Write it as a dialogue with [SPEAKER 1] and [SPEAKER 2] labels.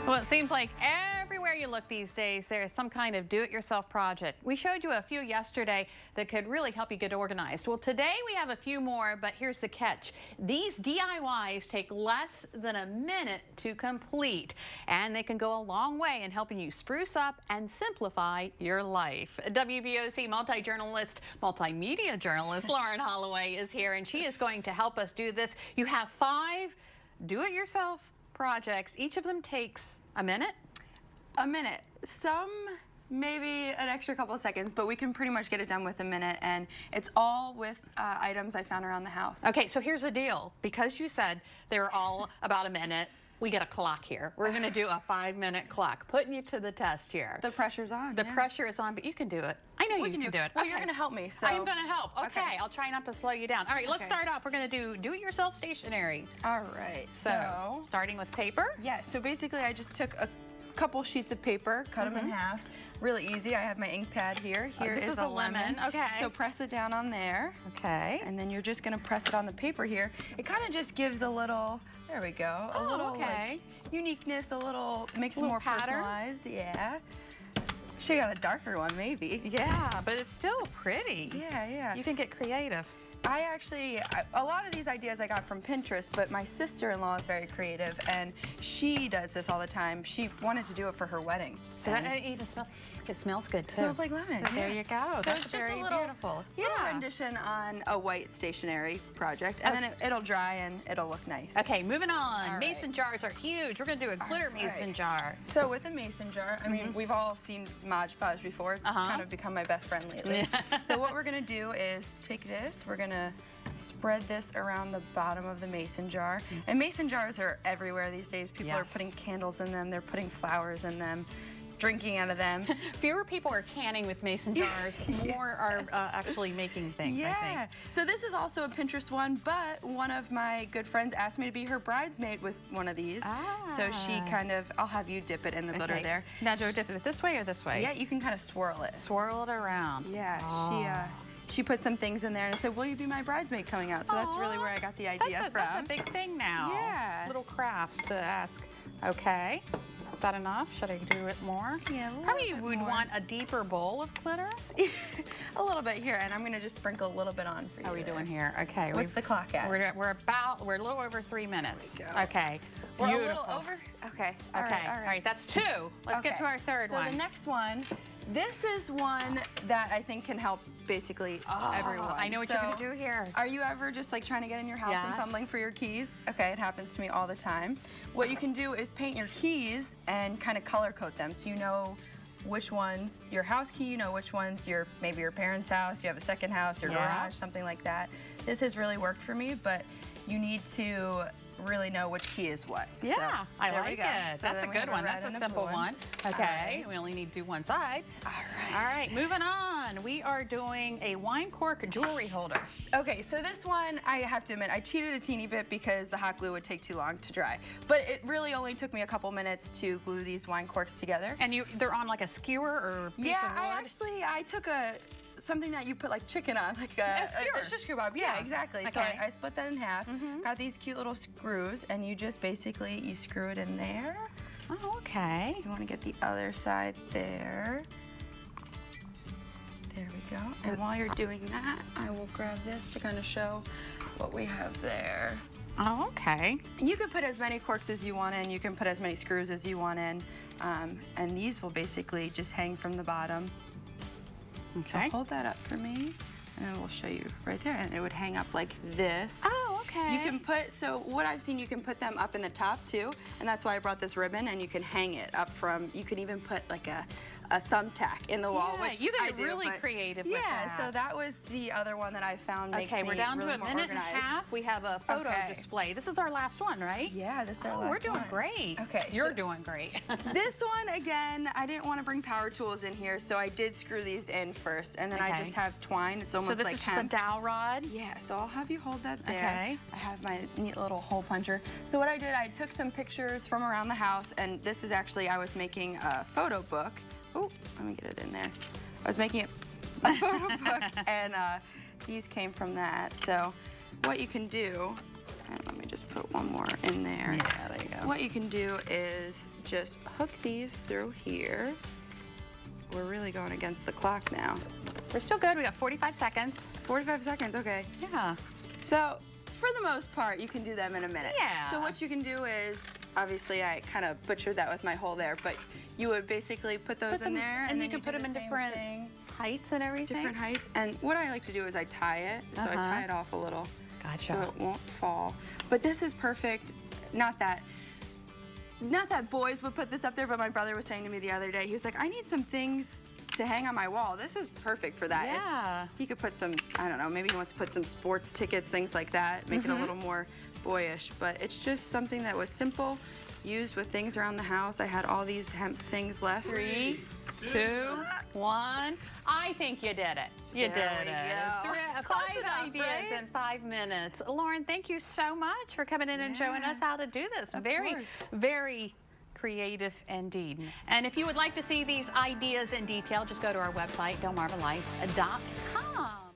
[SPEAKER 1] Well, it seems like everywhere you look these days, there's some kind of do-it-yourself project. We showed you a few yesterday that could really help you get organized. Well, today we have a few more, but here's the catch. These DIYs take less than a minute to complete, and they can go a long way in helping you spruce up and simplify your life. WBOC multi-journalist, multimedia journalist Lauren Holloway is here, and she is going to help us do this. You have 5 do-it-yourself projects. Each of them takes a minute?
[SPEAKER 2] A minute. Some maybe an extra couple of seconds, but we can pretty much get it done with a minute, and it's all with items I found around the house.
[SPEAKER 1] Okay, so here's the deal. Because you said they were all about a minute, we get a clock here. We're going to do a 5-minute clock, putting you to the test here.
[SPEAKER 2] The pressure's on.
[SPEAKER 1] The pressure is on, but you can do it. I know you can do it.
[SPEAKER 2] Well, you're going to help me, so.
[SPEAKER 1] I'm going to help. Okay, I'll try not to slow you down. All right, let's start off. We're going to do it yourself stationery.
[SPEAKER 2] All right.
[SPEAKER 1] So, starting with paper?
[SPEAKER 2] Yeah, so basically I just took a couple sheets of paper, cut them in half. Really easy. I have my ink pad here. Here is a lemon.
[SPEAKER 1] Okay.
[SPEAKER 2] So press it down on there.
[SPEAKER 1] Okay.
[SPEAKER 2] And then you're just going to press it on the paper here. It kind of just gives a little, there we go, a little like, uniqueness, a little, makes it more personalized. Yeah. Should have got a darker one, maybe.
[SPEAKER 1] Yeah, but it's still pretty.
[SPEAKER 2] Yeah, yeah.
[SPEAKER 1] You can get creative.
[SPEAKER 2] A lot of these ideas I got from Pinterest, but my sister-in-law is very creative, and she does this all the time. She wanted to do it for her wedding.
[SPEAKER 1] So that even smells good, too.
[SPEAKER 2] It smells like lemon.
[SPEAKER 1] So there you go.
[SPEAKER 2] So
[SPEAKER 1] That's
[SPEAKER 2] it's just
[SPEAKER 1] very
[SPEAKER 2] a little,
[SPEAKER 1] beautiful.
[SPEAKER 2] Little rendition on a white stationery project, and then it'll dry and it'll look nice.
[SPEAKER 1] Okay, moving on. Mason jars are huge. We're going to do a glitter mason jar.
[SPEAKER 2] So with a mason jar, I mean, we've all seen Mod Podge before. It's kind of become my best friend lately. So what we're going to do is take this, we're going to spread this around the bottom of the mason jar. And mason jars are everywhere these days. People are putting candles in them, they're putting flowers in them, drinking out of them.
[SPEAKER 1] Fewer people are canning with mason jars, more are actually making things, I think.
[SPEAKER 2] So this is also a Pinterest one, but one of my good friends asked me to be her bridesmaid with one of these. So she kind of, I'll have you dip it in the glitter there.
[SPEAKER 1] Now do I dip it this way or this way?
[SPEAKER 2] Yeah, you can kind of swirl it.
[SPEAKER 1] Swirl it around.
[SPEAKER 2] Yeah, she put some things in there and I said, will you be my bridesmaid coming out? So that's really where I got the idea from.
[SPEAKER 1] That's a big thing now.
[SPEAKER 2] Yeah.
[SPEAKER 1] Little crafts to ask. Okay. Is that enough? Should I do it more?
[SPEAKER 2] Yeah,
[SPEAKER 1] probably would want a deeper bowl of glitter.
[SPEAKER 2] A little bit here, and I'm going to just sprinkle a little bit on for you.
[SPEAKER 1] How are we doing here? Okay.
[SPEAKER 2] What's the clock at?
[SPEAKER 1] We're a little over 3 minutes. Okay.
[SPEAKER 2] We're a little over? Okay. All right.
[SPEAKER 1] That's 2. Let's get to our third one.
[SPEAKER 2] So the next one, this is one that I think can help basically everyone.
[SPEAKER 1] I know what you're going to do here.
[SPEAKER 2] Are you ever just like trying to get in your house and fumbling for your keys? Okay, it happens to me all the time. What you can do is paint your keys and kind of color code them so you know which one's your house key, you know which one's maybe your parents' house, you have a second house, your garage, something like that. This has really worked for me, but you need to really know which key is what.
[SPEAKER 1] Yeah,
[SPEAKER 2] so,
[SPEAKER 1] I like it.
[SPEAKER 2] So
[SPEAKER 1] that's a good one. That's a simple one. Okay, we only need to do one side. All right, moving on. We are doing a wine cork jewelry holder.
[SPEAKER 2] Okay, so this one, I have to admit, I cheated a teeny bit because the hot glue would take too long to dry. But it really only took me a couple minutes to glue these wine corks together.
[SPEAKER 1] And they're on like a skewer or piece of wood?
[SPEAKER 2] I took something that you put like chicken on, like a shish kebab. Yeah, exactly. Okay. So I split that in half, got these cute little screws, and you just basically, you screw it in there.
[SPEAKER 1] Oh, okay.
[SPEAKER 2] You want to get the other side there. There we go. And while you're doing that, I will grab this to kind of show what we have there.
[SPEAKER 1] Oh, okay.
[SPEAKER 2] And you can put as many corks as you want in, you can put as many screws as you want in, and these will basically just hang from the bottom.
[SPEAKER 1] Okay.
[SPEAKER 2] So hold that up for me, and then we'll show you right there. And it would hang up like this.
[SPEAKER 1] Oh, okay.
[SPEAKER 2] You can put, so what I've seen, you can put them up in the top too, and that's why I brought this ribbon, and you can hang it up from, you can even put like a thumbtack in the wall, which
[SPEAKER 1] you get really creative with that.
[SPEAKER 2] Yeah, so that was the other one that I found makes me
[SPEAKER 1] we're down
[SPEAKER 2] really
[SPEAKER 1] to a minute and a half. We have a photo display. This is our last one, right?
[SPEAKER 2] Yeah, this is our last one.
[SPEAKER 1] We're doing great.
[SPEAKER 2] Okay.
[SPEAKER 1] You're doing great.
[SPEAKER 2] This one, again, I didn't want to bring power tools in here, so I did screw these in first, and then I just have twine. It's almost like
[SPEAKER 1] So this is just a dowel rod?
[SPEAKER 2] Yeah, so I'll have you hold that there.
[SPEAKER 1] Okay.
[SPEAKER 2] I have my neat little hole puncher. So what I did, I took some pictures from around the house, and this is actually, I was making a photo book. Oh, let me get it in there. I was making a photo book, and these came from that. So what you can do, and let me just put one more in there.
[SPEAKER 1] Yeah, there you go.
[SPEAKER 2] what you can do is just hook these through here. We're really going against the clock now.
[SPEAKER 1] We're still good. We got 45 seconds.
[SPEAKER 2] 45 seconds, okay.
[SPEAKER 1] Yeah.
[SPEAKER 2] So, for the most part, you can do them in a minute.
[SPEAKER 1] Yeah.
[SPEAKER 2] So what you can do is, obviously I kind of butchered that with my hole there, but you would basically put those in there,
[SPEAKER 1] and
[SPEAKER 2] then
[SPEAKER 1] you can put them in different heights and everything.
[SPEAKER 2] Different heights. And what I like to do is I tie it, so I tie it off a little,
[SPEAKER 1] Gotcha.
[SPEAKER 2] so it won't fall. But this is perfect. Not that boys would put this up there, but my brother was saying to me the other day, he was like, I need some things to hang on my wall. This is perfect for that.
[SPEAKER 1] Yeah.
[SPEAKER 2] If he could put some, I don't know, maybe he wants to put some sports tickets, things like that, make it a little more boyish. But it's just something that was simple, used with things around the house. I had all these hemp things left.
[SPEAKER 1] 3, 2, 1. I think you did it. You did it. 5 ideas in 5 minutes. Lauren, thank you so much for coming in and showing us how to do this. Very creative indeed. And if you would like to see these ideas in detail, just go to our website, delmarvalife.com.